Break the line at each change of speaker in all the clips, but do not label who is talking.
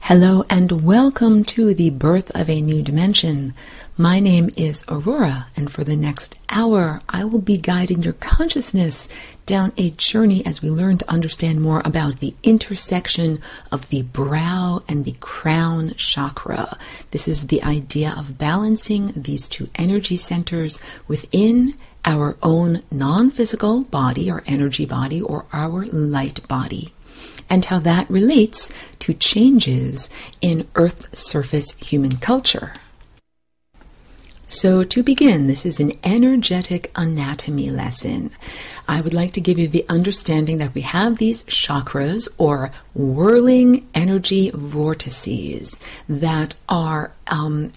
Hello and welcome to the birth of a new dimension. My name is Aurora, and for the next hour, I will be guiding your consciousness down a journey as we learn to understand more about the intersection of the brow and the crown chakra. This is the idea of balancing these two energy centers within our own non-physical body, our energy body, or our light body, and how that relates to changes in Earth surface human culture. So to begin, this is an energetic anatomy lesson. I would like to give you the understanding that we have these chakras, or whirling energy vortices, that are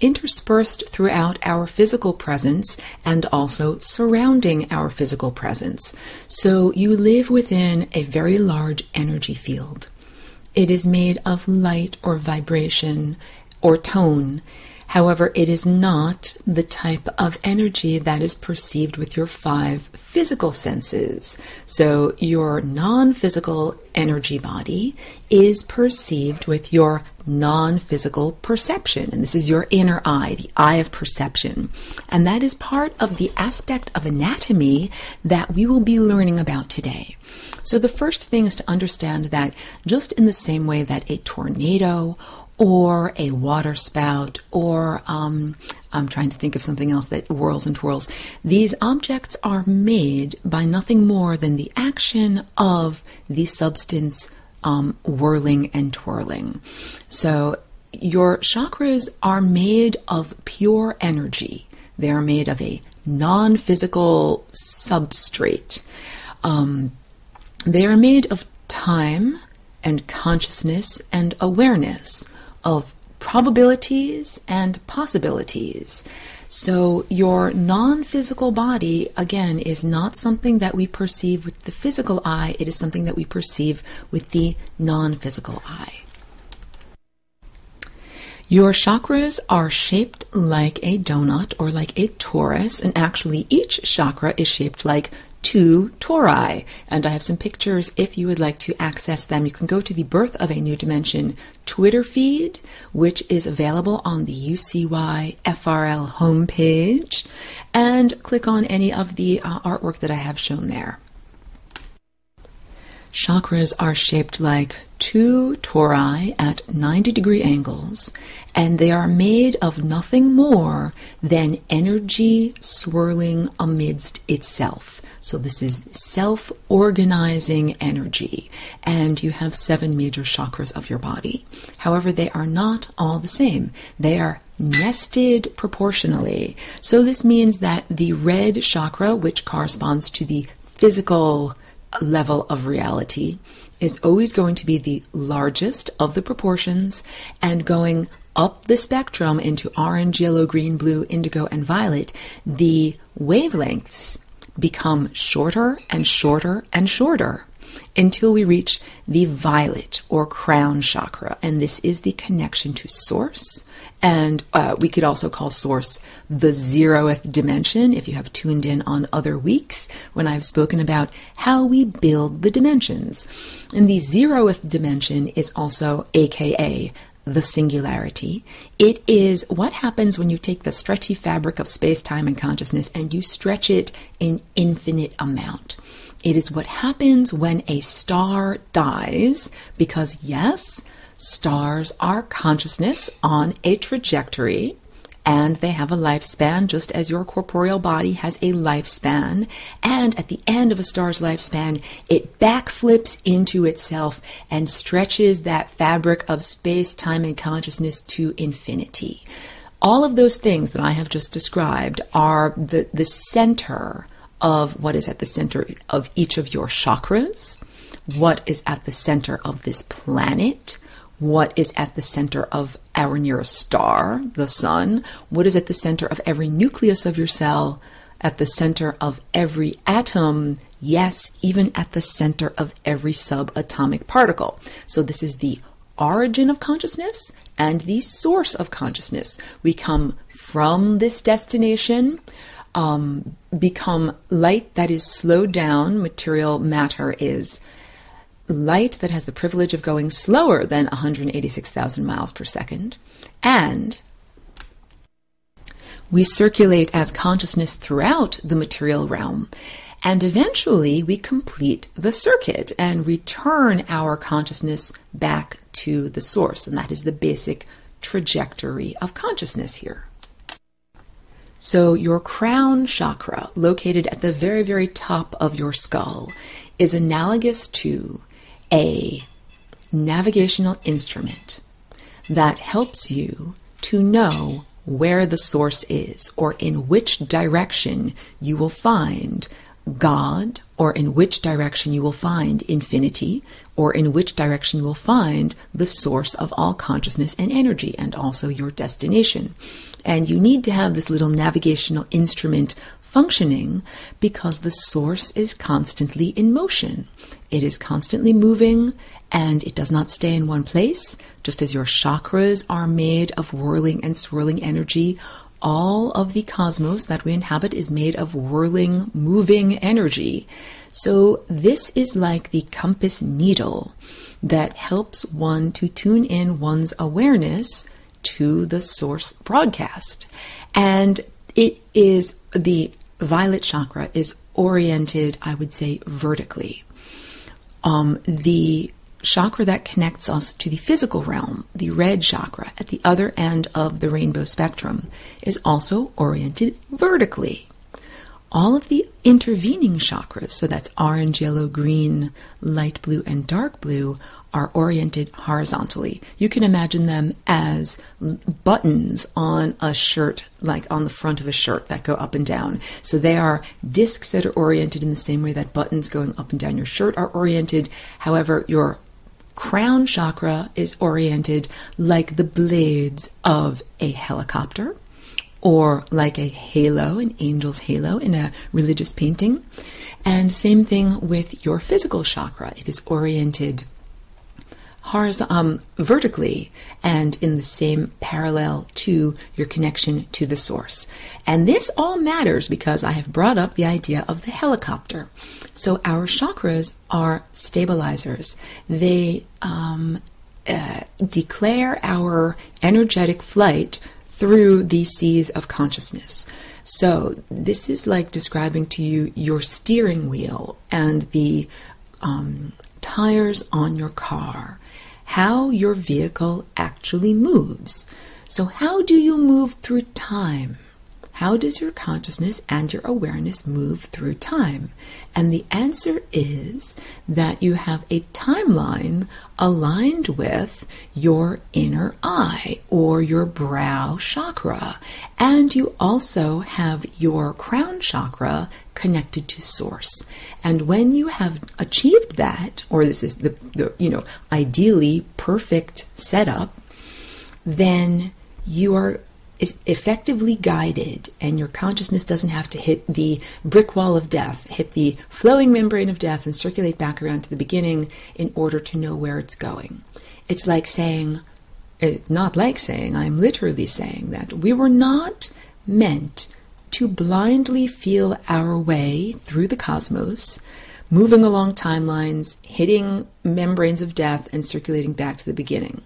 interspersed throughout our physical presence and also surrounding our physical presence. So you live within a very large energy field. It is made of light or vibration or tone. However, it is not the type of energy that is perceived with your 5 physical senses. So your non-physical energy body is perceived with your non-physical perception. And this is your inner eye, the eye of perception. And that is part of the aspect of anatomy that we will be learning about today. So the first thing is to understand that just in the same way that a tornado or a water spout, or I'm trying to think of something else that whirls and twirls. These objects are made by nothing more than the action of the substance whirling and twirling. So your chakras are made of pure energy. They are made of a non-physical substrate. They are made of time and consciousness and awareness, of probabilities and possibilities. So your non-physical body, again, is not something that we perceive with the physical eye. It is something that we perceive with the non-physical eye. Your chakras are shaped like a donut or like a torus, and actually each chakra is shaped like 2 tori, and I have some pictures if you would like to access them. You can go to the Birth of a New Dimension Twitter feed, which is available on the UCY FRL homepage, and click on any of the artwork that I have shown there. Chakras are shaped like 2 tori at 90-degree angles, and they are made of nothing more than energy swirling amidst itself. So this is self-organizing energy, and you have 7 major chakras of your body. However, they are not all the same. They are nested proportionally. So this means that the red chakra, which corresponds to the physical level of reality, is always going to be the largest of the proportions, and going up the spectrum into orange, yellow, green, blue, indigo, and violet, the wavelengths become shorter and shorter and shorter until we reach the violet or crown chakra. And this is the connection to source. And we could also call source the 0th dimension if you have tuned in on other weeks when I've spoken about how we build the dimensions. And the 0th dimension is also AKA the singularity. It is what happens when you take the stretchy fabric of space, time, and consciousness and you stretch it in infinite amount. It is what happens when a star dies, because yes, stars are consciousness on a trajectory, and they have a lifespan just as your corporeal body has a lifespan. And at the end of a star's lifespan, it backflips into itself and stretches that fabric of space, time, and consciousness to infinity. All of those things that I have just described are the center of what is at the center of each of your chakras, what is at the center of this planet, what is at the center of our nearest star, the sun, what is at the center of every nucleus of your cell, at the center of every atom, yes, even at the center of every subatomic particle. So this is the origin of consciousness and the source of consciousness. We come from this destination, become light that is slowed down. Material matter is light that has the privilege of going slower than 186,000 miles per second, and we circulate as consciousness throughout the material realm, and eventually we complete the circuit and return our consciousness back to the source, and that is the basic trajectory of consciousness here. So your crown chakra, located at the very, very top of your skull, is analogous to a navigational instrument that helps you to know where the source is, or in which direction you will find God, or in which direction you will find infinity, or in which direction you will find the source of all consciousness and energy, and also your destination. And you need to have this little navigational instrument functioning because the source is constantly in motion. It is constantly moving, and it does not stay in one place. Just as your chakras are made of whirling and swirling energy, all of the cosmos that we inhabit is made of whirling, moving energy. So this is like the compass needle that helps one to tune in one's awareness to the source broadcast. And it is, the violet chakra is oriented, I would say, vertically. The chakra that connects us to the physical realm, the red chakra at the other end of the rainbow spectrum, is also oriented vertically. All of the intervening chakras, so that's orange, yellow, green, light blue, and dark blue, are oriented horizontally. You can imagine them as buttons on a shirt, like on the front of a shirt, that go up and down. So they are discs that are oriented in the same way that buttons going up and down your shirt are oriented. However, your crown chakra is oriented like the blades of a helicopter, or like a halo, an angel's halo in a religious painting. And same thing with your physical chakra. It is oriented vertically and in the same parallel to your connection to the source. And this all matters because I have brought up the idea of the helicopter. So our chakras are stabilizers. They declare our energetic flight through the seas of consciousness. So this is like describing to you your steering wheel and the tires on your car, how your vehicle actually moves. So how do you move through time? How does your consciousness and your awareness move through time? And the answer is that you have a timeline aligned with your inner eye or your brow chakra. And you also have your crown chakra connected to source. And when you have achieved that, or this is the ideally perfect setup, then you are is effectively guided, and your consciousness doesn't have to hit the brick wall of death, hit the flowing membrane of death, and circulate back around to the beginning in order to know where it's going. It's not like saying, I'm literally saying that we were not meant to blindly feel our way through the cosmos, moving along timelines, hitting membranes of death, and circulating back to the beginning.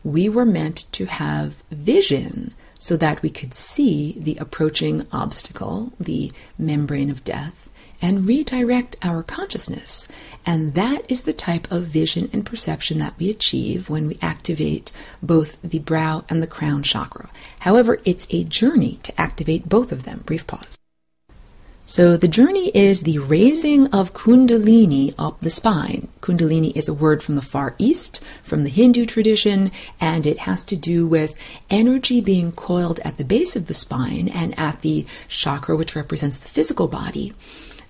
We were meant to have vision so that we could see the approaching obstacle, the membrane of death, and redirect our consciousness. And that is the type of vision and perception that we achieve when we activate both the brow and the crown chakra. However, it's a journey to activate both of them. Brief pause. So the journey is the raising of Kundalini up the spine. Kundalini is a word from the Far East, from the Hindu tradition, and it has to do with energy being coiled at the base of the spine and at the chakra, which represents the physical body,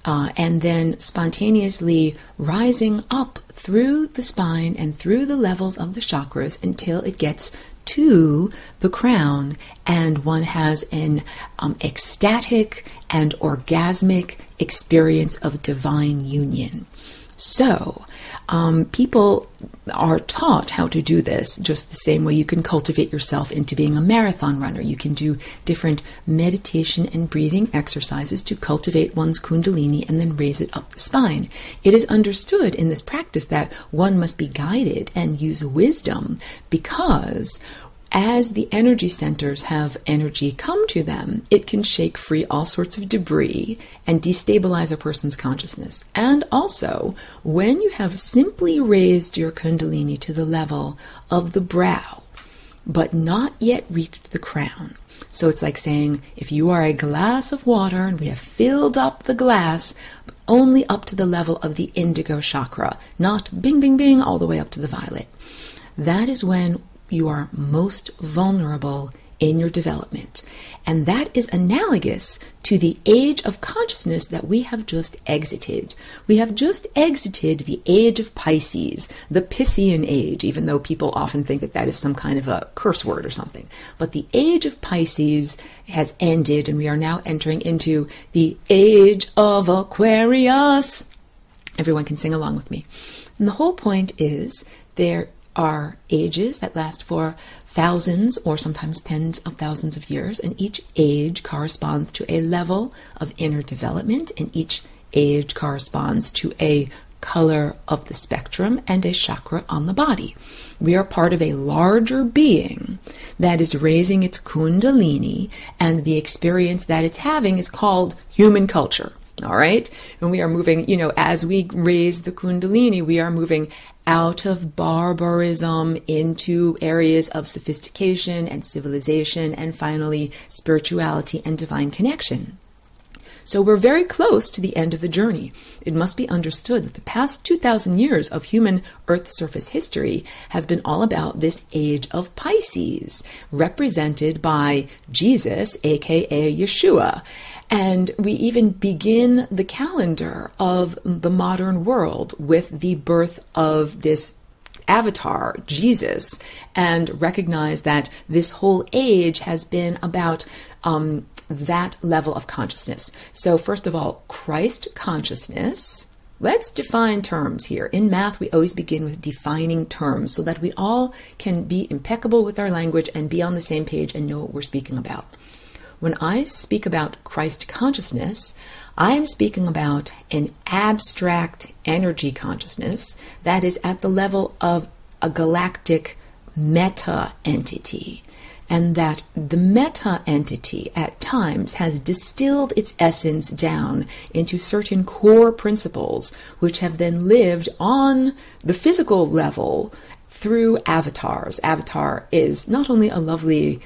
and then spontaneously rising up through the spine and through the levels of the chakras until it gets to the crown, and one has an ecstatic and orgasmic experience of divine union. So, people are taught how to do this just the same way you can cultivate yourself into being a marathon runner. You can do different meditation and breathing exercises to cultivate one's kundalini and then raise it up the spine. It is understood in this practice that one must be guided and use wisdom, because as the energy centers have energy come to them, it can shake free all sorts of debris and destabilize a person's consciousness. And also, when you have simply raised your kundalini to the level of the brow, but not yet reached the crown. So it's like saying, if you are a glass of water and we have filled up the glass, but only up to the level of the indigo chakra, not bing, bing, bing, all the way up to the violet. That is when you are most vulnerable in your development. And that is analogous to the age of consciousness that we have just exited. We have just exited the age of Pisces, the Piscean age, even though people often think that that is some kind of a curse word or something. But the age of Pisces has ended, and we are now entering into the age of Aquarius. Everyone can sing along with me. And the whole point is there are ages that last for thousands or sometimes tens of thousands of years, and each age corresponds to a level of inner development, and each age corresponds to a color of the spectrum and a chakra on the body. We are part of a larger being that is raising its kundalini, and the experience that it's having is called human culture. All right? And we are moving, as we raise the kundalini, we are moving out of barbarism into areas of sophistication and civilization, and finally spirituality and divine connection. So we're very close to the end of the journey. It must be understood that the past 2,000 years of human Earth surface history has been all about this age of Pisces, represented by Jesus, aka Yeshua. And we even begin the calendar of the modern world with the birth of this avatar, Jesus, and recognize that this whole age has been about that level of consciousness. So first of all, Christ consciousness. Let's define terms here. In math, we always begin with defining terms so that we all can be impeccable with our language and be on the same page and know what we're speaking about. When I speak about Christ consciousness, I am speaking about an abstract energy consciousness that is at the level of a galactic meta-entity, and that the meta-entity at times has distilled its essence down into certain core principles, which have then lived on the physical level through avatars. Avatar is not only a lovely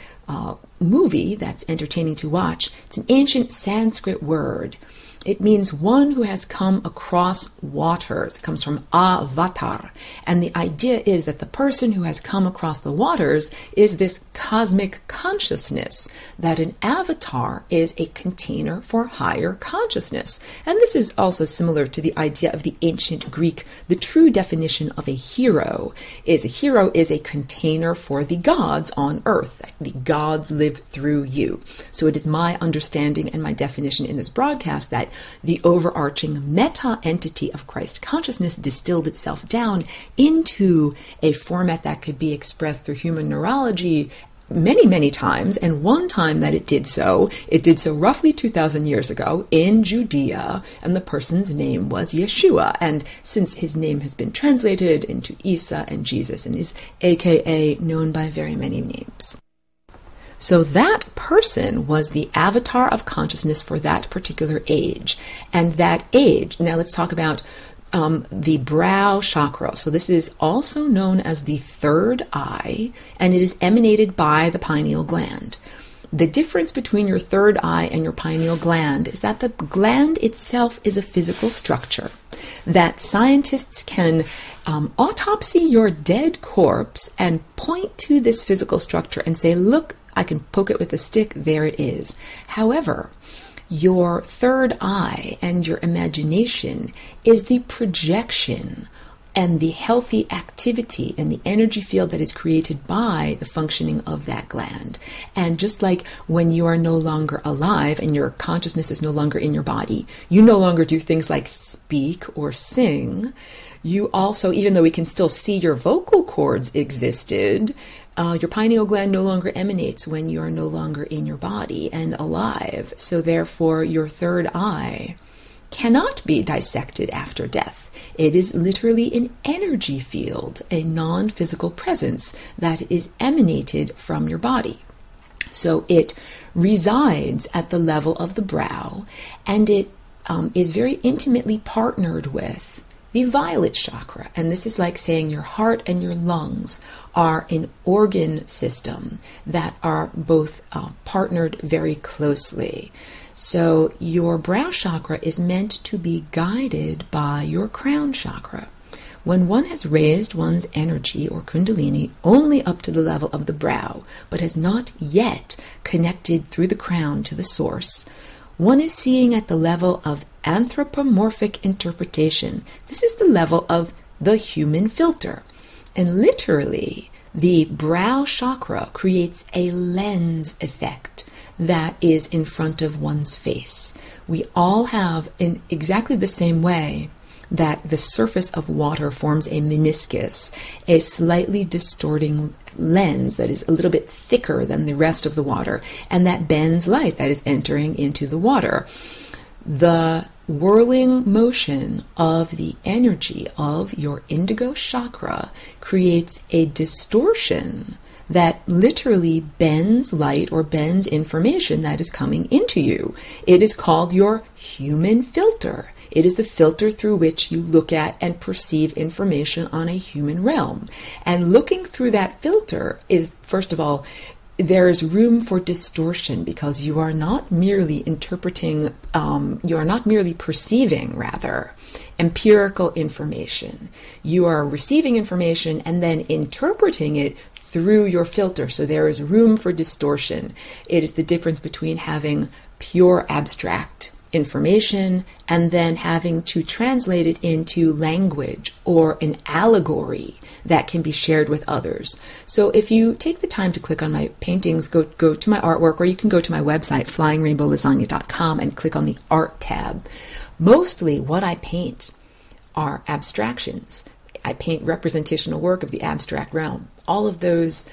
movie that's entertaining to watch, it's an ancient Sanskrit word. It means one who has come across waters. It comes from avatar. And the idea is that the person who has come across the waters is this cosmic consciousness, that an avatar is a container for higher consciousness. And this is also similar to the idea of the ancient Greek. The true definition of a hero is a container for the gods on earth. The gods live through you. So it is my understanding and my definition in this broadcast that the overarching meta-entity of Christ consciousness distilled itself down into a format that could be expressed through human neurology many, many times. And one time that it did so roughly 2,000 years ago in Judea, and the person's name was Yeshua. And since his name has been translated into Isa and Jesus, and is aka known by very many names. So that person was the avatar of consciousness for that particular age. And that age, now let's talk about the brow chakra. So this is also known as the third eye, and it is emanated by the pineal gland. The difference between your third eye and your pineal gland is that the gland itself is a physical structure, that scientists can autopsy your dead corpse and point to this physical structure and say, look, I can poke it with a stick, there it is. However, your third eye and your imagination is the projection and the healthy activity and the energy field that is created by the functioning of that gland. And just like when you are no longer alive and your consciousness is no longer in your body, you no longer do things like speak or sing. You also, even though we can still see your vocal cords existed, your pineal gland no longer emanates when you are no longer in your body and alive. So therefore, your third eye cannot be dissected after death. It is literally an energy field, a non-physical presence that is emanated from your body. So it resides at the level of the brow, and it is very intimately partnered with the violet chakra. And this is like saying your heart and your lungs are an organ system that are both partnered very closely. So your brow chakra is meant to be guided by your crown chakra. When one has raised one's energy or kundalini only up to the level of the brow, but has not yet connected through the crown to the source, one is seeing at the level of anthropomorphic interpretation. This is the level of the human filter. And literally, the brow chakra creates a lens effect that is in front of one's face. We all have, in exactly the same way that the surface of water forms a meniscus, a slightly distorting lens that is a little bit thicker than the rest of the water, and that bends light that is entering into the water. The whirling motion of the energy of your indigo chakra creates a distortion that literally bends light or bends information that is coming into you. It is called your human filter. It is the filter through which you look at and perceive information on a human realm. And looking through that filter is, first of all, there is room for distortion because you are not merely interpreting, you are not merely perceiving, rather, empirical information. You are receiving information and then interpreting it through your filter. So there is room for distortion. It is the difference between having pure abstract information and then having to translate it into language or an allegory that can be shared with others. So if you take the time to click on my paintings, go to my artwork, or you can go to my website, flyingrainbowlasagne.com, and click on the art tab. Mostly what I paint are abstractions. I paint representational work of the abstract realm. All of those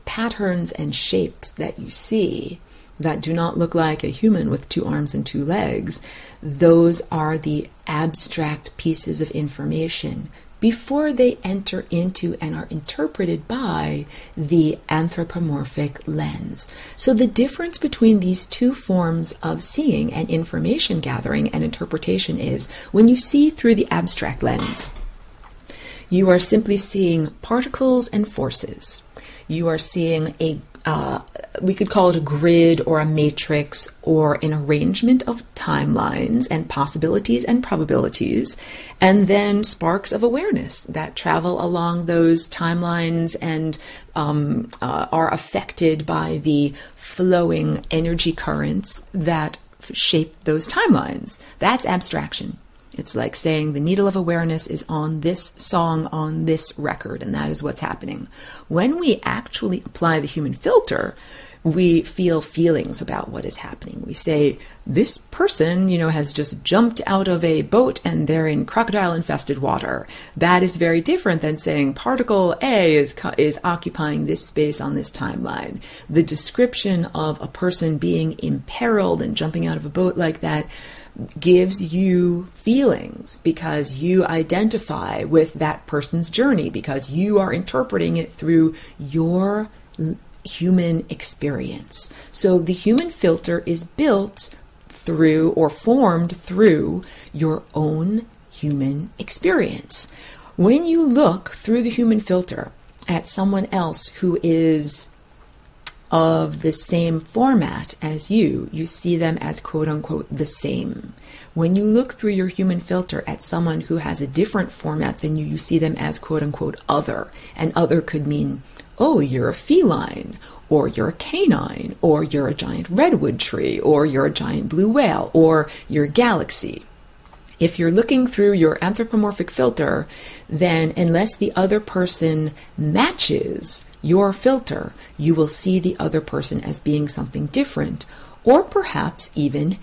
patterns and shapes that you see that do not look like a human with 2 arms and 2 legs, those are the abstract pieces of information before they enter into and are interpreted by the anthropomorphic lens. So the difference between these two forms of seeing and information gathering and interpretation is when you see through the abstract lens, you are simply seeing particles and forces. You are seeing we could call it a grid or a matrix or an arrangement of timelines and possibilities and probabilities, and then sparks of awareness that travel along those timelines and are affected by the flowing energy currents that shape those timelines. That's abstraction. It's like saying the needle of awareness is on this song, on this record, and that is what's happening. When we actually apply the human filter, we feel feelings about what is happening. We say, this person, has just jumped out of a boat and they're in crocodile-infested water. That is very different than saying particle A is occupying this space on this timeline. The description of a person being imperiled and jumping out of a boat like that gives you feelings because you identify with that person's journey, because you are interpreting it through your human experience. So the human filter is built through or formed through your own human experience. When you look through the human filter at someone else who is of the same format as you see them as quote-unquote the same. When you look through your human filter at someone who has a different format than you see them as quote-unquote other. And other could mean, oh, you're a feline, or you're a canine, or you're a giant redwood tree, or you're a giant blue whale, or you're a galaxy. If you're looking through your anthropomorphic filter, then unless the other person matches your filter, you will see the other person as being something different, or perhaps even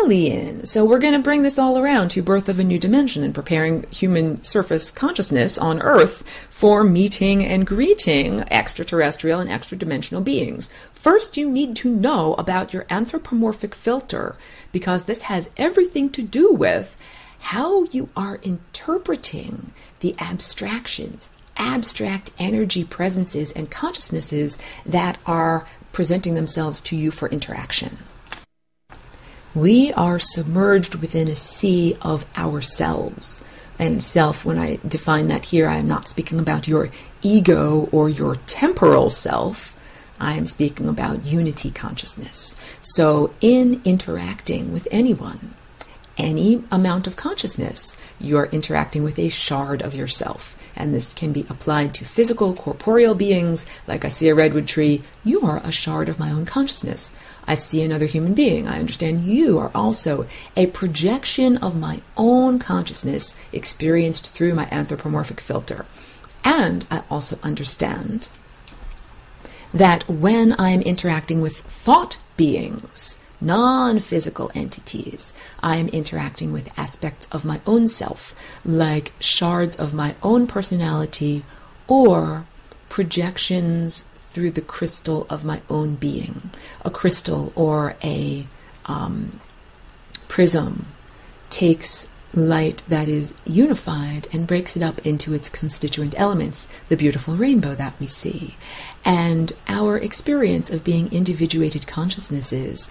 alien. So we're going to bring this all around to birth of a new dimension and preparing human surface consciousness on Earth for meeting and greeting extraterrestrial and extra-dimensional beings. First, you need to know about your anthropomorphic filter, because this has everything to do with how you are interpreting the abstractions, abstract energy presences and consciousnesses that are presenting themselves to you for interaction. We are submerged within a sea of ourselves. And self, when I define that here, I am not speaking about your ego or your temporal self. I am speaking about unity consciousness. So in interacting with anyone, any amount of consciousness, you're interacting with a shard of yourself. And this can be applied to physical, corporeal beings. Like I see a redwood tree, you are a shard of my own consciousness. I see another human being. I understand you are also a projection of my own consciousness experienced through my anthropomorphic filter. And I also understand that when I'm interacting with thought beings, non-physical entities, I am interacting with aspects of my own self, like shards of my own personality or projections through the crystal of my own being. A crystal or a prism takes light that is unified and breaks it up into its constituent elements, the beautiful rainbow that we see. And our experience of being individuated consciousnesses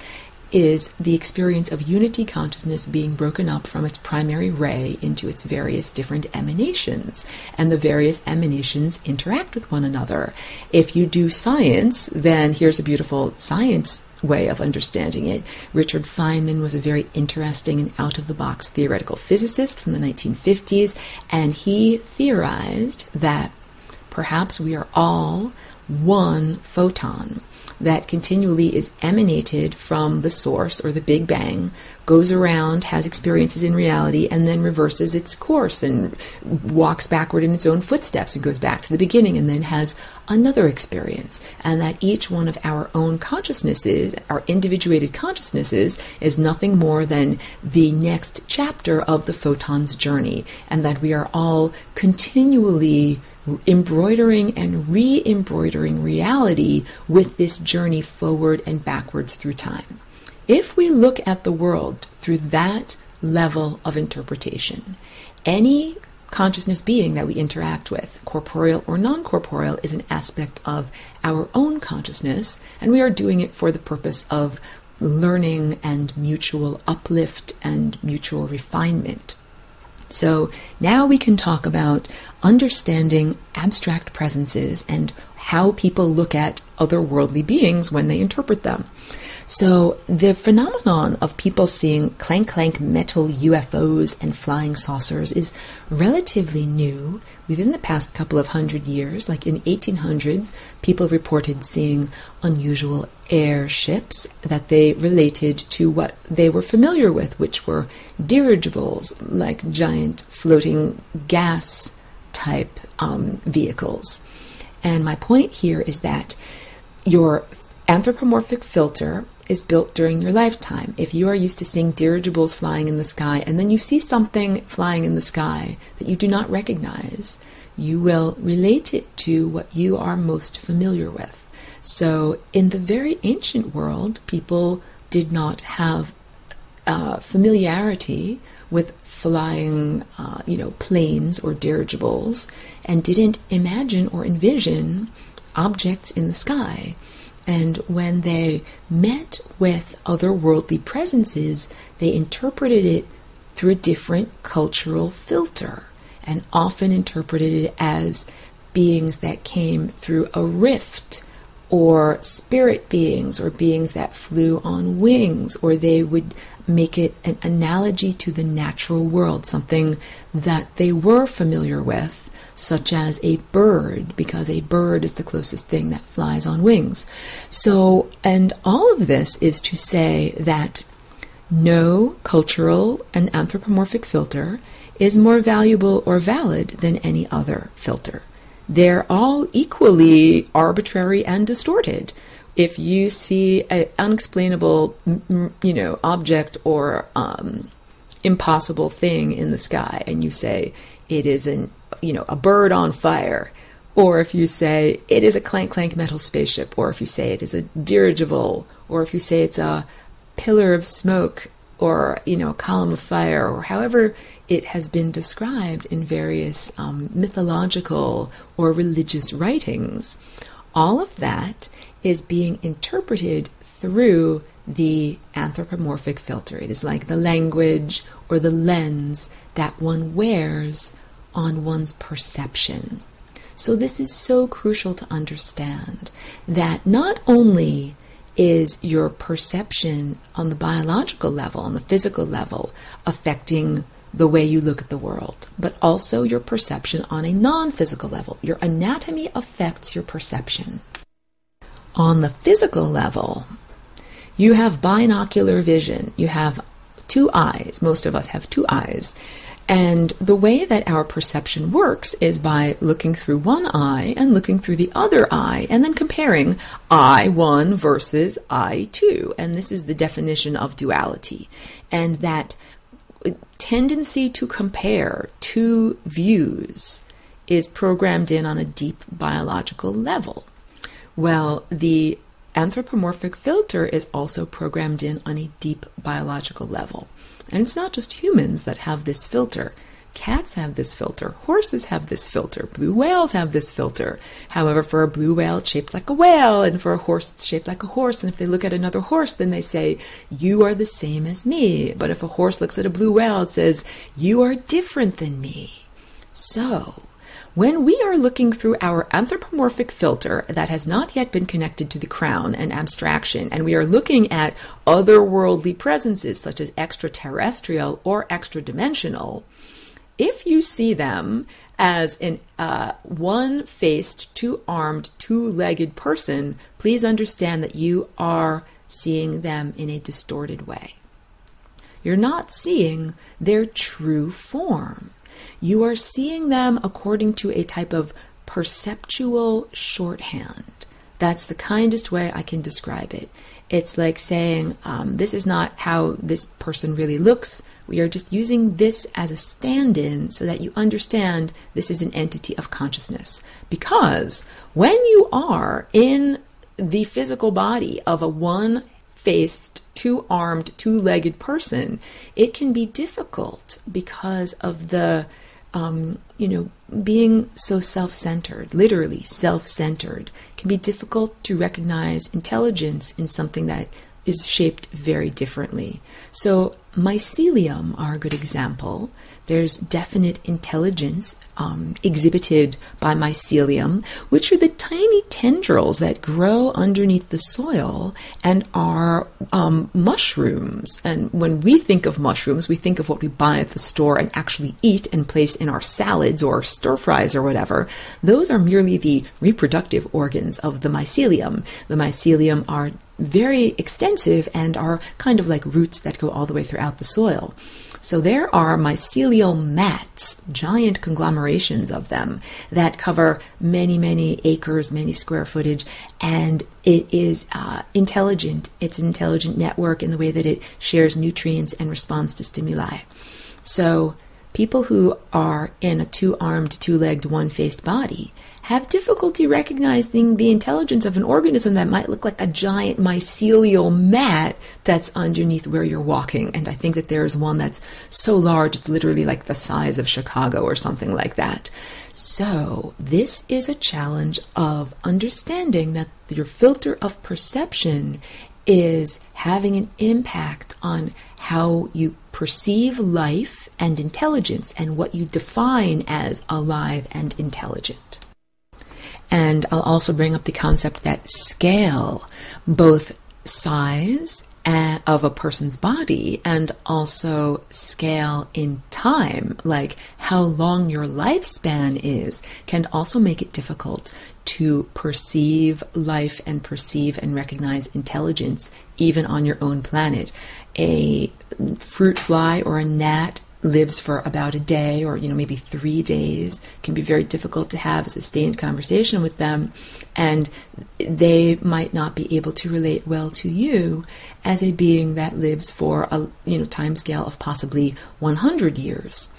is the experience of unity consciousness being broken up from its primary ray into its various different emanations, and the various emanations interact with one another. If you do science, then here's a beautiful science way of understanding it. Richard Feynman was a very interesting and out-of-the-box theoretical physicist from the 1950s, and he theorized that perhaps we are all one photon that continually is emanated from the source or the Big Bang, goes around, has experiences in reality, and then reverses its course and walks backward in its own footsteps and goes back to the beginning and then has another experience. And that each one of our own consciousnesses, our individuated consciousnesses, is nothing more than the next chapter of the photon's journey, and that we are all continually embroidering and re-embroidering reality with this journey forward and backwards through time. If we look at the world through that level of interpretation, any consciousness being that we interact with, corporeal or non-corporeal, is an aspect of our own consciousness, and we are doing it for the purpose of learning and mutual uplift and mutual refinement. So now we can talk about understanding abstract presences and how people look at otherworldly beings when they interpret them. So the phenomenon of people seeing clank-clank metal UFOs and flying saucers is relatively new. Within the past couple of hundred years, like in 1800s, people reported seeing unusual airships that they related to what they were familiar with, which were dirigibles, like giant floating gas type vehicles. And my point here is that your anthropomorphic filter is built during your lifetime. If you are used to seeing dirigibles flying in the sky, and then you see something flying in the sky that you do not recognize, you will relate it to what you are most familiar with. So in the very ancient world, people did not have familiarity with flying, planes or dirigibles, and didn't imagine or envision objects in the sky. And when they met with otherworldly presences, they interpreted it through a different cultural filter, and often interpreted it as beings that came through a rift, or spirit beings, or beings that flew on wings, or they would make it an analogy to the natural world, something that they were familiar with, such as a bird, because a bird is the closest thing that flies on wings. So, and all of this is to say that No cultural and anthropomorphic filter is more valuable or valid than any other filter. They're all equally arbitrary and distorted. If you see an unexplainable, object or impossible thing in the sky, and you say it is a bird on fire, or if you say it is a clank clank metal spaceship, or if you say it is a dirigible, or if you say it's a pillar of smoke, or a column of fire, or however it has been described in various mythological or religious writings, all of that is being interpreted through the anthropomorphic filter. It is like the language or the lens that one wears on one's perception. So this is so crucial to understand, that not only is your perception on the biological level, on the physical level, affecting the way you look at the world, but also your perception on a non-physical level. Your anatomy affects your perception. On the physical level, you have binocular vision. You have two eyes. Most of us have two eyes. And the way that our perception works is by looking through one eye and looking through the other eye, and then comparing eye 1 versus eye 2. And this is the definition of duality. And that tendency to compare two views is programmed in on a deep biological level. Well, the anthropomorphic filter is also programmed in on a deep biological level. And it's not just humans that have this filter. Cats have this filter. Horses have this filter. Blue whales have this filter. However, for a blue whale, it's shaped like a whale, and for a horse, it's shaped like a horse. And if they look at another horse, then they say, you are the same as me. But if a horse looks at a blue whale, it says, you are different than me. So, when we are looking through our anthropomorphic filter that has not yet been connected to the crown and abstraction, and we are looking at otherworldly presences such as extraterrestrial or extra-dimensional, if you see them as an one-faced, two-armed, two-legged person, please understand that you are seeing them in a distorted way. You're not seeing their true form. You are seeing them according to a type of perceptual shorthand. That's the kindest way I can describe it. It's like saying, this is not how this person really looks. We are just using this as a stand-in so that you understand this is an entity of consciousness. Because when you are in the physical body of a one-faced, two-armed, two-legged person, it can be difficult because of the being so self-centered, literally self-centered, can be difficult to recognize intelligence in something that is shaped very differently. So mycelium are a good example. There's definite intelligence exhibited by mycelium, which are the tiny tendrils that grow underneath the soil and are mushrooms. And when we think of mushrooms, we think of what we buy at the store and actually eat and place in our salads or stir fries or whatever. Those are merely the reproductive organs of the mycelium. The mycelium are very extensive and are kind of like roots that go all the way throughout the soil. So there are mycelial mats, giant conglomerations of them that cover many, many acres, many square footage, and it is intelligent. It's an intelligent network in the way that it shares nutrients and responds to stimuli. So people who are in a two-armed, two-legged, one-faced body have difficulty recognizing the intelligence of an organism that might look like a giant mycelial mat that's underneath where you're walking. And I think that there is one that's so large it's literally like the size of Chicago or something like that. So this is a challenge of understanding that your filter of perception is having an impact on how you perceive life and intelligence and what you define as alive and intelligent. And I'll also bring up the concept that scale, both size of a person's body and also scale in time, like how long your lifespan is, can also make it difficult to perceive life and perceive and recognize intelligence even on your own planet. A fruit fly or a gnat lives for about a day or, maybe 3 days. It can be very difficult to have a sustained conversation with them, and they might not be able to relate well to you as a being that lives for a time scale of possibly 100 years.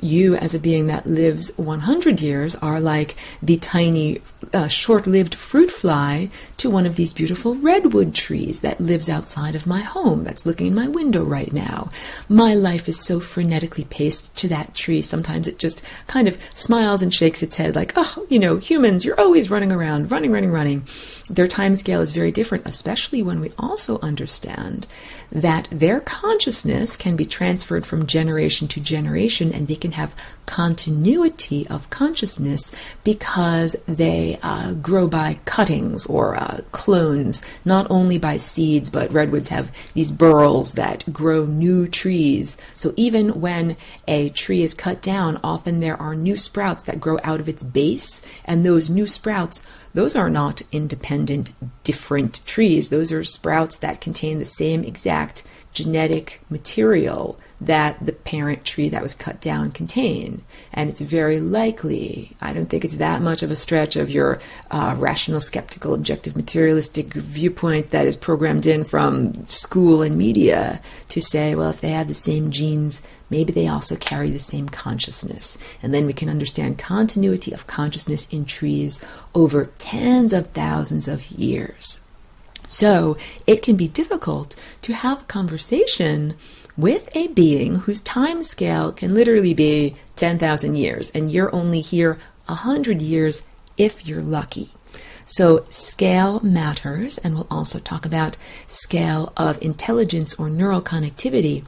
You, as a being that lives 100 years, are like the tiny, short-lived fruit fly to one of these beautiful redwood trees that lives outside of my home, that's looking in my window right now. My life is so frenetically paced to that tree. Sometimes it just kind of smiles and shakes its head like, oh, humans, you're always running around, running. Their time scale is very different, especially when we also understand that their consciousness can be transferred from generation to generation, and they can have continuity of consciousness because they grow by cuttings or clones, not only by seeds, but redwoods have these burls that grow new trees. So even when a tree is cut down, often there are new sprouts that grow out of its base, and those new sprouts, those are not independent, different trees. Those are sprouts that contain the same exact genetic material that the parent tree that was cut down contain. And it's very likely, I don't think it's that much of a stretch of your rational, skeptical, objective, materialistic viewpoint that is programmed in from school and media to say, well, if they have the same genes, maybe they also carry the same consciousness. And then we can understand continuity of consciousness in trees over tens of thousands of years. So it can be difficult to have a conversation with a being whose time scale can literally be 10,000 years, and you're only here 100 years if you're lucky. So scale matters, and we'll also talk about scale of intelligence or neural connectivity.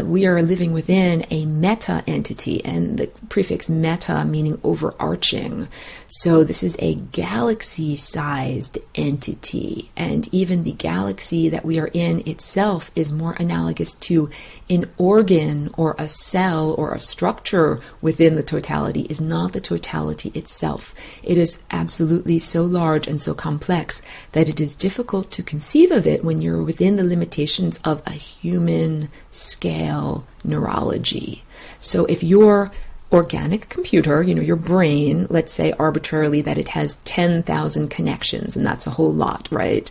We are living within a meta entity, and the prefix meta meaning overarching. So this is a galaxy-sized entity, and even the galaxy that we are in itself is more analogous to an organ or a cell or a structure within the totality, is not the totality itself. It is absolutely so large and so complex that it is difficult to conceive of it when you're within the limitations of a human scale neurology. So if your organic computer, your brain, let's say arbitrarily that it has 10,000 connections, and that's a whole lot, right?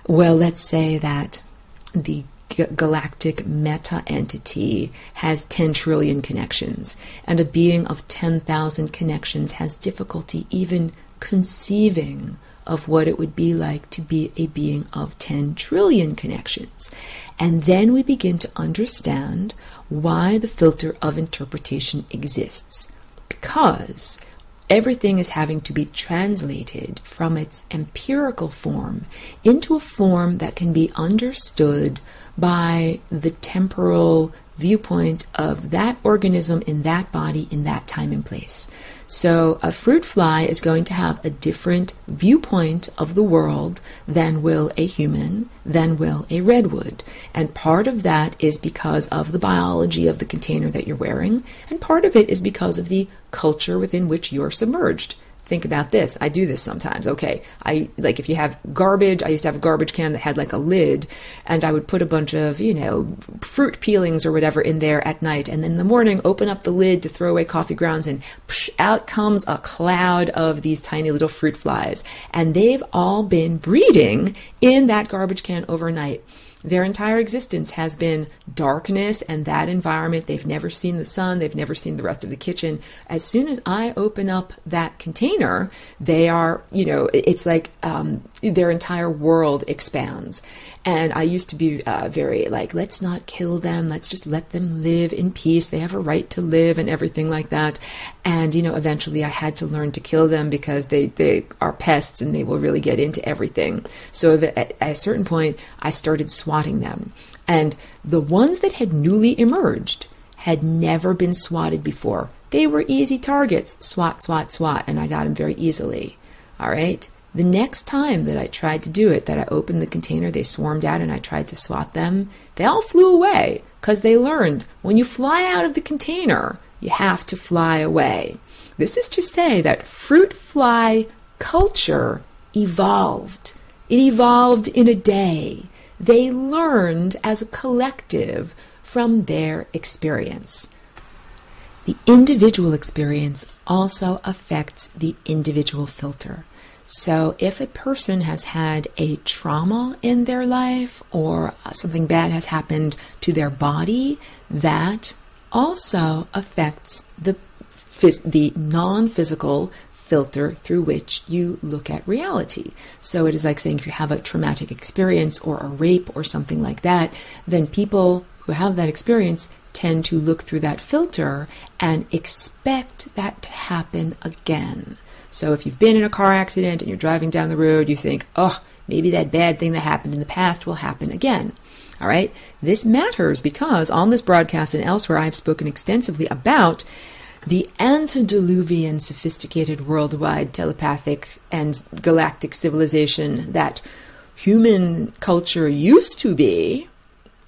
Well, let's say that the galactic meta-entity has 10 trillion connections, and a being of 10,000 connections has difficulty even conceiving of what it would be like to be a being of 10 trillion connections. And then we begin to understand why the filter of interpretation exists. Because everything is having to be translated from its empirical form into a form that can be understood by the temporal viewpoint of that organism in that body in that time and place. So a fruit fly is going to have a different viewpoint of the world than will a human, than will a redwood. And part of that is because of the biology of the container that you're wearing, and part of it is because of the culture within which you're submerged. Think about this. I do this sometimes. Okay, if you have garbage, I used to have a garbage can that had like a lid, and I would put a bunch of, fruit peelings or whatever in there at night, and then in the morning open up the lid to throw away coffee grounds, and out comes a cloud of these tiny little fruit flies, and they've all been breeding in that garbage can overnight. Their entire existence has been darkness and that environment. They've never seen the sun. They've never seen the rest of the kitchen. As soon as I open up that container, they are, it's like their entire world expands. And I used to be very like, let's not kill them. Let's just let them live in peace. They have a right to live and everything like that. And, eventually I had to learn to kill them because they are pests and they will really get into everything. So at a certain point, I started swatting them. And the ones that had newly emerged had never been swatted before. They were easy targets. Swat, swat, swat. And I got them very easily. All right. The next time that I tried to do it, that I opened the container, they swarmed out and I tried to swat them, they all flew away because they learned when you fly out of the container, you have to fly away. This is to say that fruit fly culture evolved. It evolved in a day. They learned as a collective from their experience. The individual experience also affects the individual filter. So if a person has had a trauma in their life or something bad has happened to their body, that also affects the non-physical filter through which you look at reality. So it is like saying if you have a traumatic experience or a rape or something like that, then people who have that experience tend to look through that filter and expect that to happen again. So if you've been in a car accident and you're driving down the road, you think, oh, maybe that bad thing that happened in the past will happen again. All right? This matters because on this broadcast and elsewhere, I've spoken extensively about the antediluvian sophisticated worldwide telepathic and galactic civilization that human culture used to be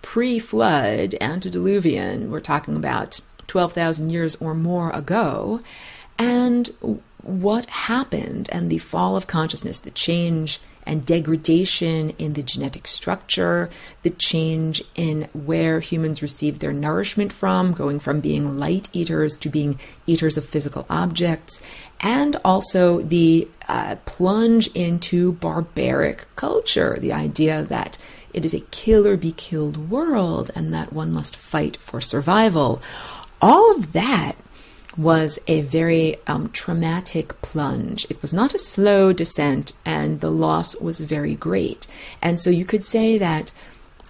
pre-flood, antediluvian. We're talking about 12,000 years or more ago. And what happened and the fall of consciousness, the change and degradation in the genetic structure, the change in where humans receive their nourishment from, going from being light eaters to being eaters of physical objects, and also the plunge into barbaric culture, the idea that it is a kill or be killed world and that one must fight for survival. All of that was a very traumatic plunge. It was not a slow descent, and the loss was very great. And so you could say that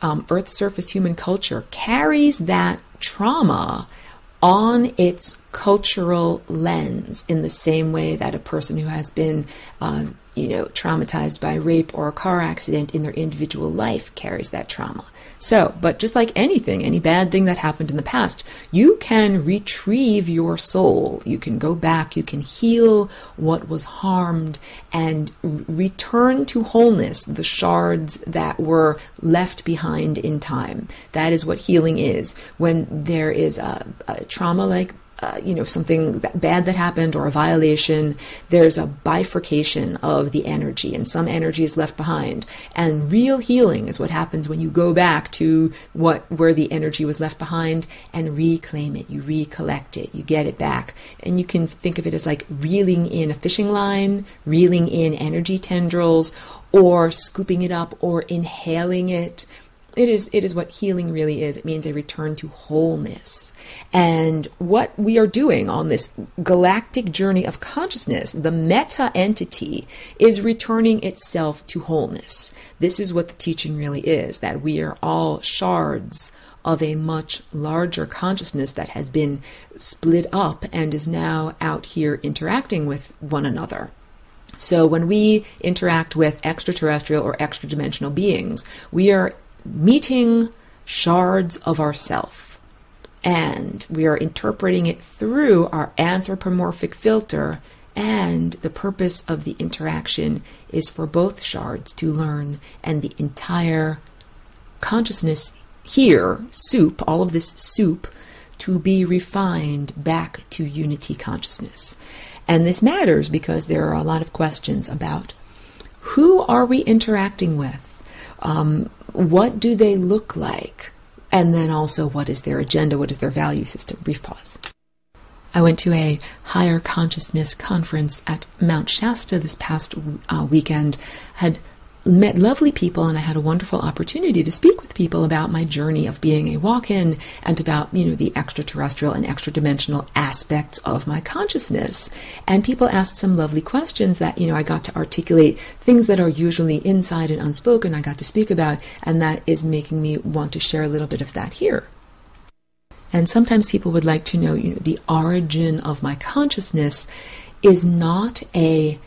Earth's surface human culture carries that trauma on its cultural lens in the same way that a person who has been traumatized by rape or a car accident in their individual life carries that trauma. So, but just like anything, any bad thing that happened in the past, you can retrieve your soul. You can go back, you can heal what was harmed and return to wholeness the shards that were left behind in time. That is what healing is. When there is a trauma like something bad that happened or a violation, there's a bifurcation of the energy and some energy is left behind. And real healing is what happens when you go back to where the energy was left behind and reclaim it. You recollect it, you get it back. And you can think of it as like reeling in a fishing line, reeling in energy tendrils, or scooping it up or inhaling it. It is what healing really is. It means a return to wholeness. And what we are doing on this galactic journey of consciousness, the meta entity, is returning itself to wholeness. This is what the teaching really is, that we are all shards of a much larger consciousness that has been split up and is now out here interacting with one another. So when we interact with extraterrestrial or extra-dimensional beings, we are meeting shards of ourself, and we are interpreting it through our anthropomorphic filter, and the purpose of the interaction is for both shards to learn and the entire consciousness here, soup, all of this soup, to be refined back to unity consciousness. And this matters because there are a lot of questions about who are we interacting with? What do they look like? And then also, what is their agenda? What is their value system? Brief pause. I went to a higher consciousness conference at Mount Shasta this past weekend. Had met lovely people, and I had a wonderful opportunity to speak with people about my journey of being a walk-in and about, the extraterrestrial and extra-dimensional aspects of my consciousness. And people asked some lovely questions that, I got to articulate things that are usually inside and unspoken I got to speak about, and that is making me want to share a little bit of that here. And sometimes people would like to know, the origin of my consciousness is not a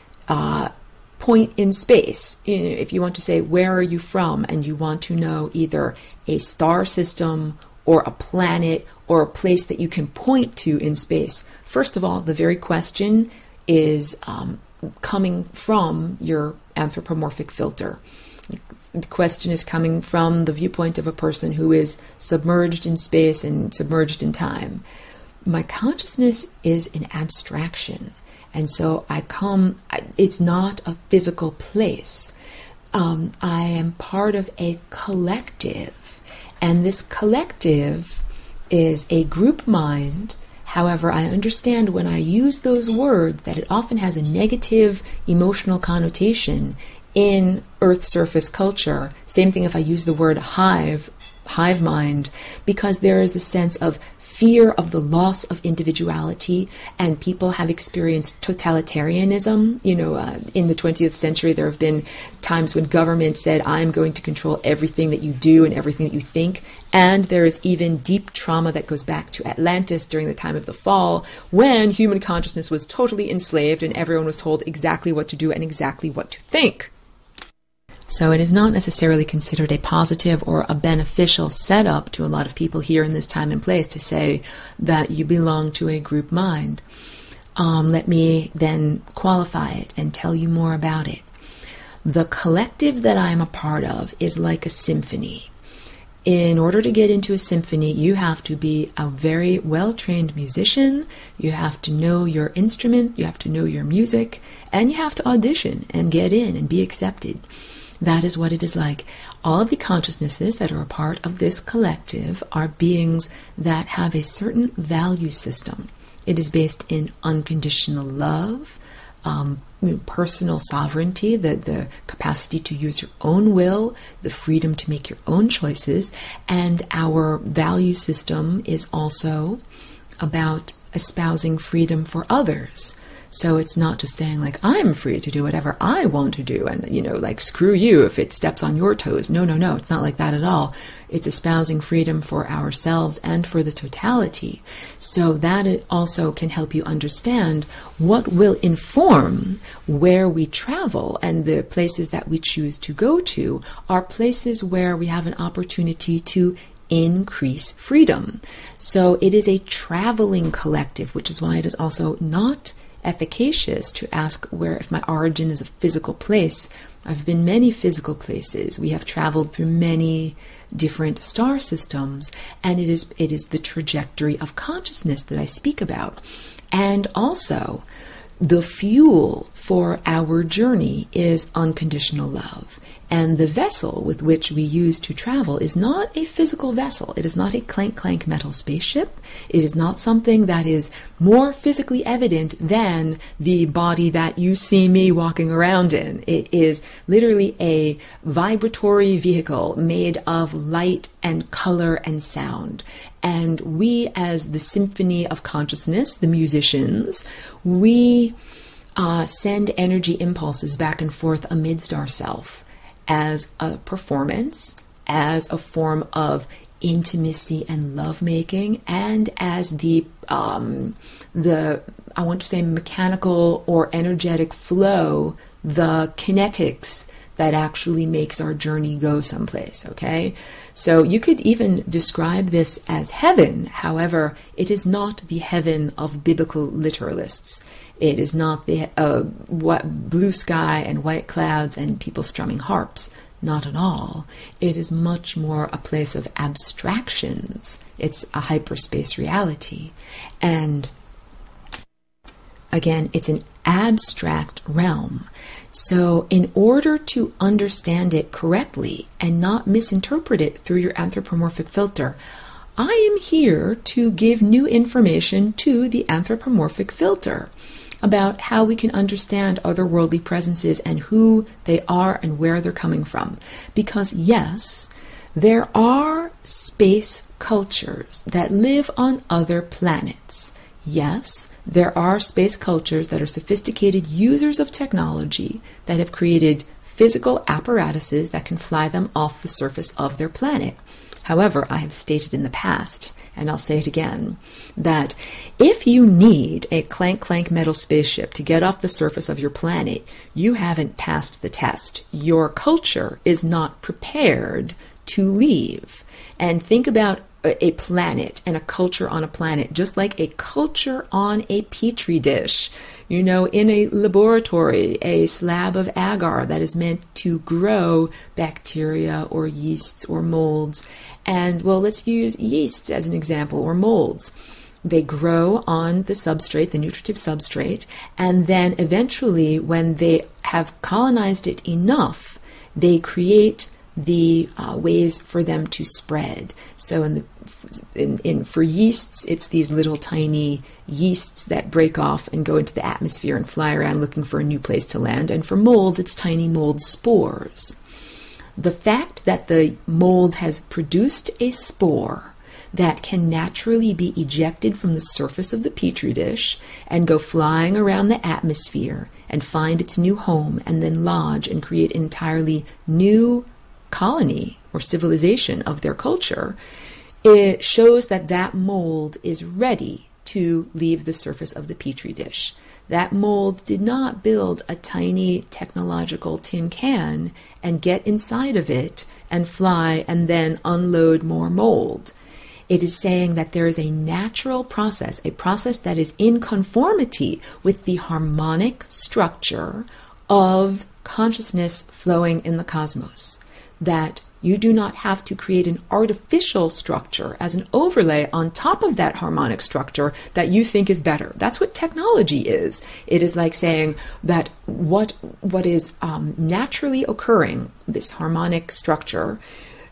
point in space. If you want to say, where are you from? And you want to know either a star system or a planet or a place that you can point to in space. First of all, the very question is coming from your anthropomorphic filter. The question is coming from the viewpoint of a person who is submerged in space and submerged in time. My consciousness is an abstraction. And so it's not a physical place. I am part of a collective, and this collective is a group mind. However, I understand when I use those words that it often has a negative emotional connotation in Earth surface culture. Same thing if I use the word hive mind, because there is the sense of fear of the loss of individuality, and people have experienced totalitarianism. In the 20th century, there have been times when government said, I'm going to control everything that you do and everything that you think. And there is even deep trauma that goes back to Atlantis during the time of the fall, when human consciousness was totally enslaved and everyone was told exactly what to do and exactly what to think. So it is not necessarily considered a positive or a beneficial setup to a lot of people here in this time and place to say that you belong to a group mind. Let me then qualify it and tell you more about it. The collective that I am a part of is like a symphony. In order to get into a symphony, you have to be a very well-trained musician, you have to know your instrument, you have to know your music, and you have to audition and get in and be accepted. That is what it is like. All of the consciousnesses that are a part of this collective are beings that have a certain value system. It is based in unconditional love, personal sovereignty, the capacity to use your own will, the freedom to make your own choices, and our value system is also about espousing freedom for others. So it's not just saying like, I'm free to do whatever I want to do and, like, screw you if it steps on your toes. No, it's not like that at all. It's espousing freedom for ourselves and for the totality. So that it also can help you understand what will inform where we travel, and the places that we choose to go to are places where we have an opportunity to increase freedom. So it is a traveling collective, which is why it is also not efficacious to ask where, if my origin is a physical place. I've been many physical places. We have traveled through many different star systems, and it is the trajectory of consciousness that I speak about. And also, the fuel for our journey is unconditional love. And the vessel with which we use to travel is not a physical vessel. It is not a clank metal spaceship. It is not something that is more physically evident than the body that you see me walking around in. It is literally a vibratory vehicle made of light and color and sound. And we, as the symphony of consciousness, the musicians, we send energy impulses back and forth amidst ourself, as a performance, as a form of intimacy and lovemaking, and as the I want to say mechanical or energetic flow, the kinetics that actually makes our journey go someplace, okay? So you could even describe this as heaven. However, it is not the heaven of biblical literalists. It is not the blue sky and white clouds and people strumming harps. Not at all. It is much more a place of abstractions. It's a hyperspace reality. And again, it's an abstract realm. So in order to understand it correctly and not misinterpret it through your anthropomorphic filter, I am here to give new information to the anthropomorphic filter about how we can understand otherworldly presences and who they are and where they're coming from. Because yes, there are space cultures that live on other planets. Yes, there are space cultures that are sophisticated users of technology that have created physical apparatuses that can fly them off the surface of their planet. However, I have stated in the past, and I'll say it again, that if you need a clank metal spaceship to get off the surface of your planet, you haven't passed the test. Your culture is not prepared to leave. And think about a planet and a culture on a planet, just like a culture on a petri dish. In a laboratory, a slab of agar that is meant to grow bacteria or yeasts or molds. And, well, let's use yeasts as an example, or molds. they grow on the substrate, the nutritive substrate, and then eventually when they have colonized it enough, they create the ways for them to spread. So for yeasts, it's these little tiny yeasts that break off and go into the atmosphere and fly around looking for a new place to land. And for molds, it's tiny mold spores. The fact that the mold has produced a spore that can naturally be ejected from the surface of the petri dish and go flying around the atmosphere and find its new home and then lodge and create an entirely new colony or civilization of their culture, it shows that that mold is ready to leave the surface of the petri dish. That mold did not build a tiny technological tin can and get inside of it and fly and then unload more mold. It is saying that there is a natural process, a process that is in conformity with the harmonic structure of consciousness flowing in the cosmos. That you do not have to create an artificial structure as an overlay on top of that harmonic structure that you think is better. That's what technology is. It is like saying that what is naturally occurring, this harmonic structure,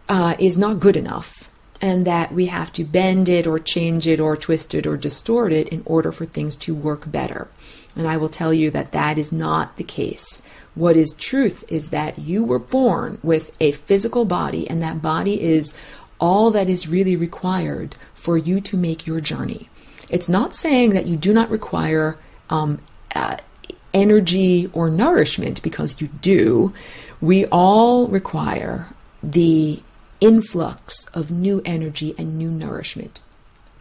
is not good enough, and that we have to bend it or change it or twist it or distort it in order for things to work better. And I will tell you that that is not the case. What is truth is that you were born with a physical body, and that body is all that is really required for you to make your journey. It's not saying that you do not require energy or nourishment, because you do. We all require the influx of new energy and new nourishment.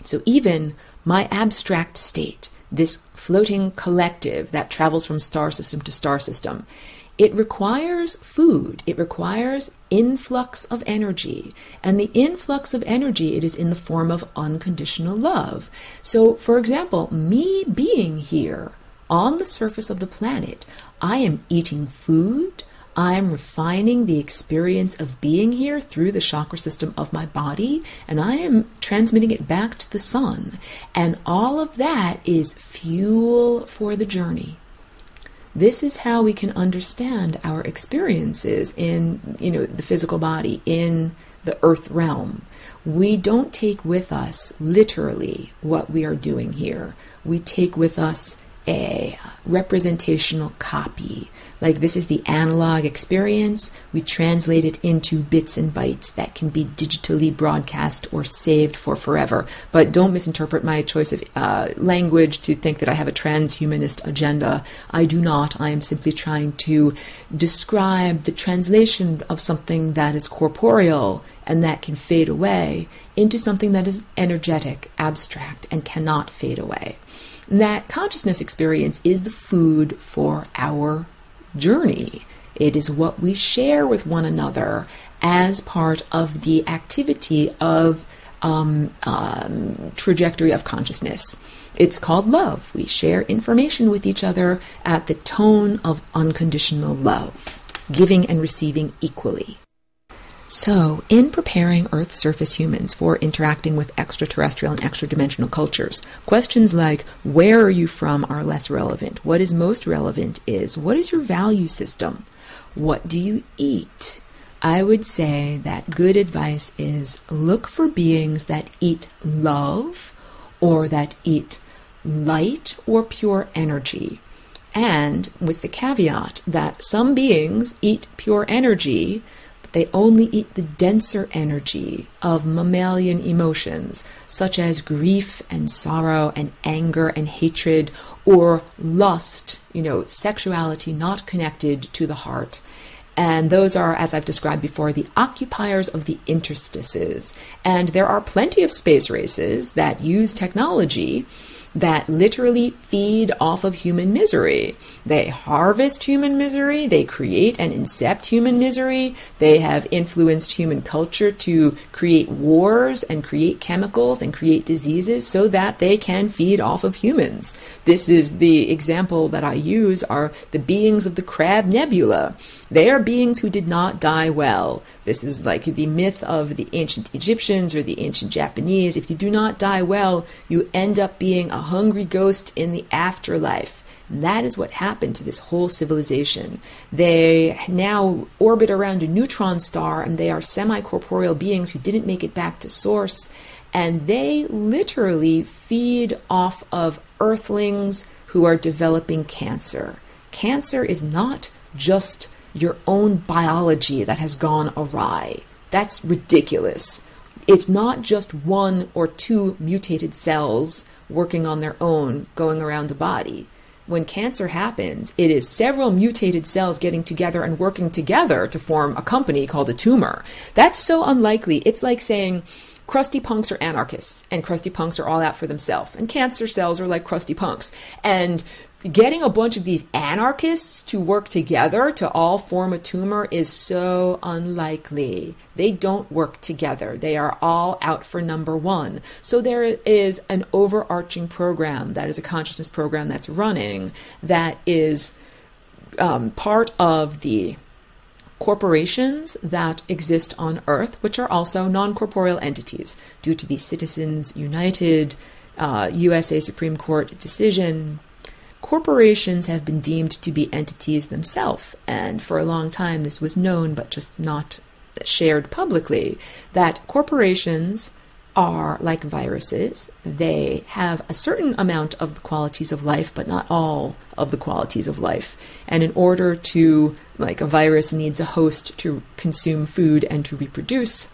So even my abstract state, this floating collective that travels from star system to star system, it requires food. It requires influx of energy. And the influx of energy, it is in the form of unconditional love. So, for example, me being here on the surface of the planet, I am eating food. I am refining the experience of being here through the chakra system of my body, and I am transmitting it back to the sun. And all of that is fuel for the journey. This is how we can understand our experiences in, the physical body, in the earth realm. We don't take with us literally what we are doing here. We take with us a representational copy. Like, this is the analog experience. We translate it into bits and bytes that can be digitally broadcast or saved for forever. But don't misinterpret my choice of language to think that I have a transhumanist agenda. I do not. I am simply trying to describe the translation of something that is corporeal and that can fade away into something that is energetic, abstract, and cannot fade away. And that consciousness experience is the food for our journey. It is what we share with one another as part of the activity of trajectory of consciousness. It's called love. We share information with each other at the tone of unconditional love, giving and receiving equally. So, in preparing Earth surface humans for interacting with extraterrestrial and extra-dimensional cultures, questions like, where are you from, are less relevant. What is most relevant is, what is your value system? What do you eat? I would say that good advice is look for beings that eat love, or that eat light or pure energy. And with the caveat that some beings eat pure energy, they only eat the denser energy of mammalian emotions, such as grief and sorrow and anger and hatred, or lust, sexuality not connected to the heart. And those are, as I've described before, the occupiers of the interstices. And there are plenty of space races that use technology that literally feed off of human misery. They harvest human misery, they create and incept human misery, they have influenced human culture to create wars and create chemicals and create diseases so that they can feed off of humans. This is the example that I use are the beings of the Crab Nebula. They are beings who did not die well. This is like the myth of the ancient Egyptians or the ancient Japanese. If you do not die well, you end up being a hungry ghost in the afterlife. And that is what happened to this whole civilization. They now orbit around a neutron star, and they are semi-corporeal beings who didn't make it back to source. And they literally feed off of earthlings who are developing cancer. Cancer is not just your own biology that has gone awry. That's ridiculous. It's not just one or two mutated cells working on their own, going around a body. When cancer happens, it is several mutated cells getting together and working together to form a company called a tumor. That's so unlikely. It's like saying crusty punks are anarchists and crusty punks are all out for themselves, and cancer cells are like crusty punks. And getting a bunch of these anarchists to work together to all form a tumor is so unlikely. They don't work together. They are all out for number one. So there is an overarching program that is a consciousness program that's running that is part of the corporations that exist on Earth, which are also non-corporeal entities due to the Citizens United USA Supreme Court decision. Corporations have been deemed to be entities themselves, and for a long time this was known but just not shared publicly, that corporations are like viruses. They have a certain amount of the qualities of life, but not all of the qualities of life. And in order to, like a virus needs a host to consume food and to reproduce,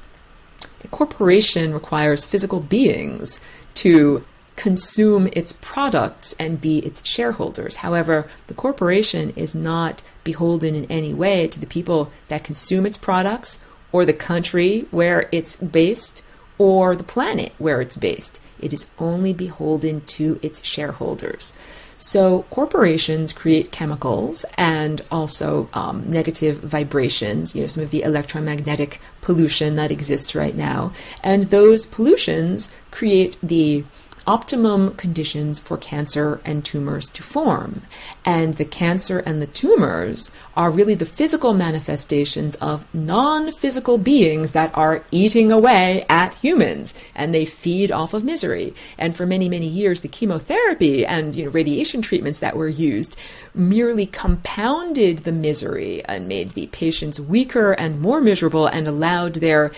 a corporation requires physical beings to consume its products and be its shareholders. However, the corporation is not beholden in any way to the people that consume its products, or the country where it's based, or the planet where it's based. It is only beholden to its shareholders. So corporations create chemicals and also negative vibrations, some of the electromagnetic pollution that exists right now. And those pollutions create the optimum conditions for cancer and tumors to form. And the cancer and the tumors are really the physical manifestations of non-physical beings that are eating away at humans, and they feed off of misery. And for many, many years, the chemotherapy and radiation treatments that were used merely compounded the misery and made the patients weaker and more miserable, and allowed their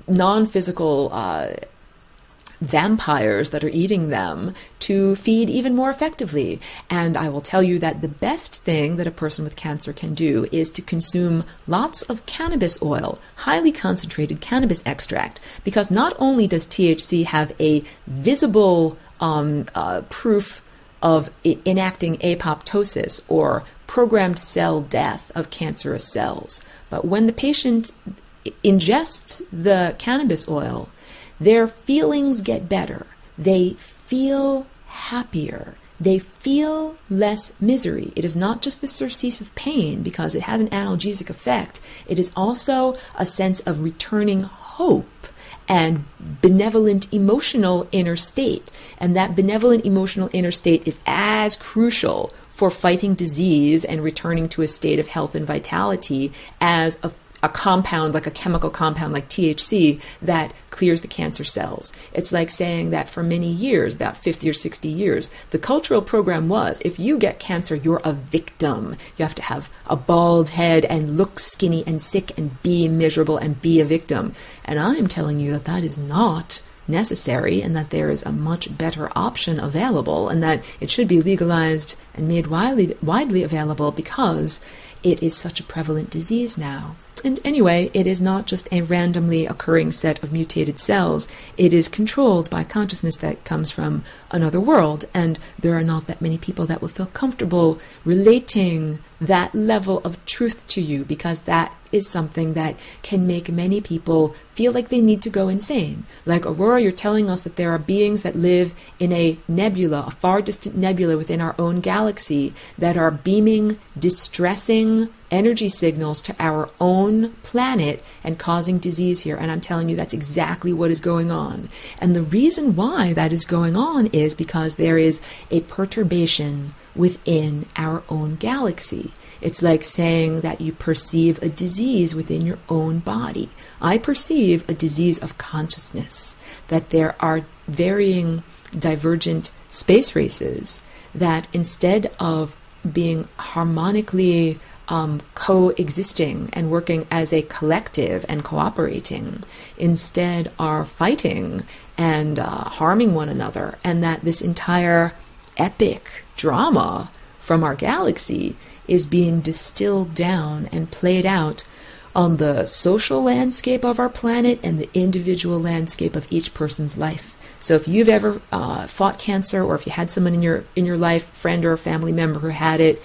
non-physical vampires that are eating them to feed even more effectively. And I will tell you that the best thing that a person with cancer can do is to consume lots of cannabis oil, highly concentrated cannabis extract, because not only does THC have a visible proof of enacting apoptosis or programmed cell death of cancerous cells, but when the patient ingests the cannabis oil, their feelings get better. They feel happier. They feel less misery. It is not just the surcease of pain because it has an analgesic effect. It is also a sense of returning hope and benevolent emotional inner state. And that benevolent emotional inner state is as crucial for fighting disease and returning to a state of health and vitality as a compound, like a chemical compound like THC, that clears the cancer cells. It's like saying that for many years, about 50 or 60 years, the cultural program was, if you get cancer, you're a victim. You have to have a bald head and look skinny and sick and be miserable and be a victim. And I'm telling you that that is not necessary, and that there is a much better option available, and that it should be legalized and made widely available because it is such a prevalent disease now. And anyway, it is not just a randomly occurring set of mutated cells. It is controlled by consciousness that comes from another world, and there are not that many people that will feel comfortable relating that level of truth to you, because that is something that can make many people feel like they need to go insane. Like, Aurora, you're telling us that there are beings that live in a nebula, a far distant nebula within our own galaxy, that are beaming distressing energy signals to our own planet and causing disease here. And I'm telling you, that's exactly what is going on. And the reason why that is going on is because there is a perturbation within our own galaxy. It's like saying that you perceive a disease within your own body. I perceive a disease of consciousness, that there are varying divergent space races that instead of being harmonically coexisting and working as a collective and cooperating, instead are fighting and harming one another, and that this entire epic drama from our galaxy is being distilled down and played out on the social landscape of our planet and the individual landscape of each person's life. So if you've ever fought cancer, or if you had someone in your life, friend or a family member who had it,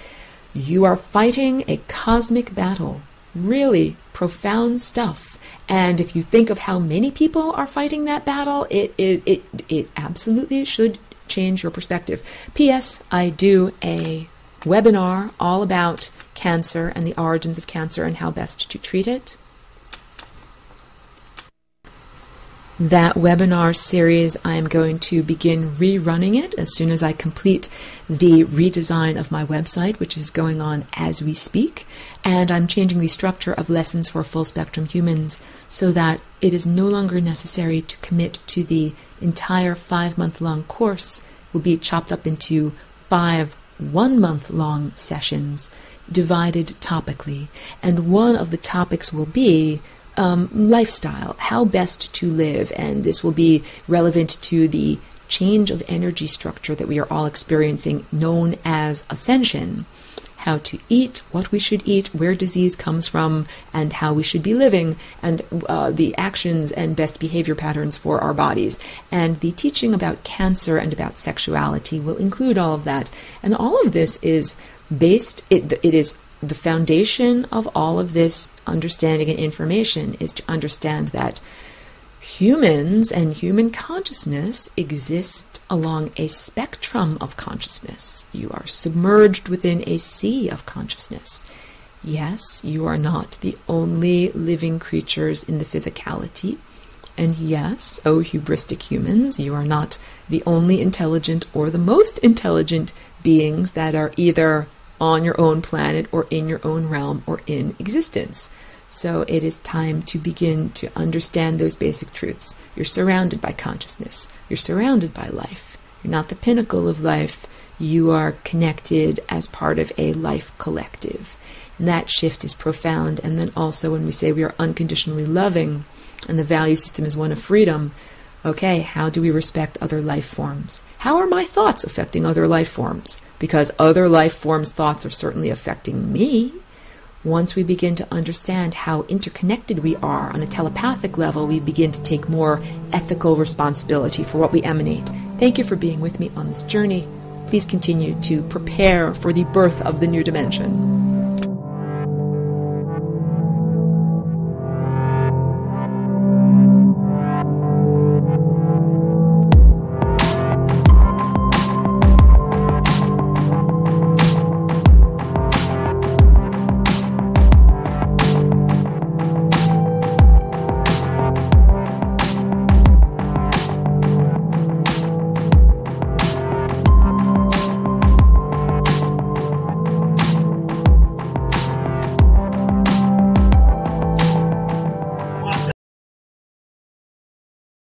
you are fighting a cosmic battle. Really profound stuff. And if you think of how many people are fighting that battle, it absolutely should change your perspective. P.S. I do a webinar all about cancer and the origins of cancer and how best to treat it. That webinar series, I'm going to begin rerunning it as soon as I complete the redesign of my website, which is going on as we speak. And I'm changing the structure of lessons for full spectrum humans so that it is no longer necessary to commit to the entire 5-month-long course. It will be chopped up into 5 1-month-long sessions divided topically. And one of the topics will be lifestyle, how best to live, and this will be relevant to the change of energy structure that we are all experiencing, known as ascension. How to eat, what we should eat, where disease comes from, and how we should be living, and the actions and best behavior patterns for our bodies. And the teaching about cancer and about sexuality will include all of that. And all of this is based, it is the foundation of all of this understanding and information is to understand that humans and human consciousness exist along a spectrum of consciousness. You are submerged within a sea of consciousness. Yes, you are not the only living creatures in the physicality. And yes, oh hubristic humans, you are not the only intelligent or the most intelligent beings that are either on your own planet or in your own realm or in existence. So it is time to begin to understand those basic truths. You're surrounded by consciousness. You're surrounded by life. You're not the pinnacle of life. You are connected as part of a life collective. And that shift is profound. And then also when we say we are unconditionally loving and the value system is one of freedom, okay, how do we respect other life forms? How are my thoughts affecting other life forms? Because other life forms' thoughts are certainly affecting me. Once we begin to understand how interconnected we are on a telepathic level, we begin to take more ethical responsibility for what we emanate. Thank you for being with me on this journey. Please continue to prepare for the birth of the new dimension.